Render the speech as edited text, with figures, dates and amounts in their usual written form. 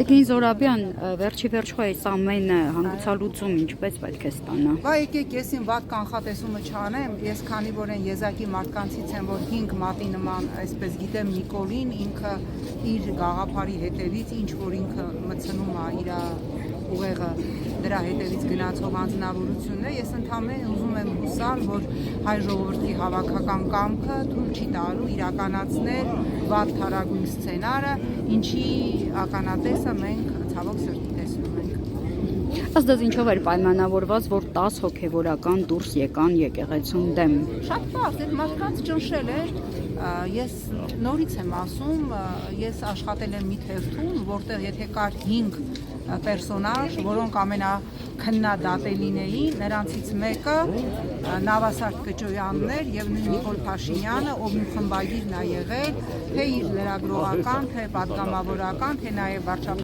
Տիկին Զորաբյան, վերջի վերջո այս ամենը հանգուցալուծում ինչպես պետք է ստանա։ Բա եկեք ես իմ վատ կանխատեսումը չանեմ, ես քանի որ այն եզակի մարդկանցից եմ, որ 5 մատի նման, այսպես գիտեմ, Նիկոլին ինքը իր գաղափարի հետևից, ինչ որ ինքը մտցնում է իր ուղեղը դրա հետևից գնացող անձնավորությունն է, ես ընդհանրապես ուզում եմ հուսալ, որ հայ ժողովրդի հավաքական կամքը թույլ չի տալու իրականացնել վատ թարագույն սցենարը, ինչի ականատեսը մենք ցավոք սրտի տեսնում ենք։ Ըստ ինչով էր պայմանավորված, որ 10 հոգևորական դուրս եկան եկեղեցուն դեմ։ Շատ պարզ, այդ մարդկանց ճնշել էր, ես նորից եմ ասում, ես աշխատել եմ մի թերթում, որտեղ եթե կար 5 պերսոնաժ, որոնք ամենաքննադատելին էին, նրանցից մեկը Նավասարդ Կճոյանն էր եւ նույն Նիկոլ Փաշինյանը, ով մի խմբագիրն է եղել, թե իր լրագրողական, թե պատգամավորական, թե նաեւ վարչապետ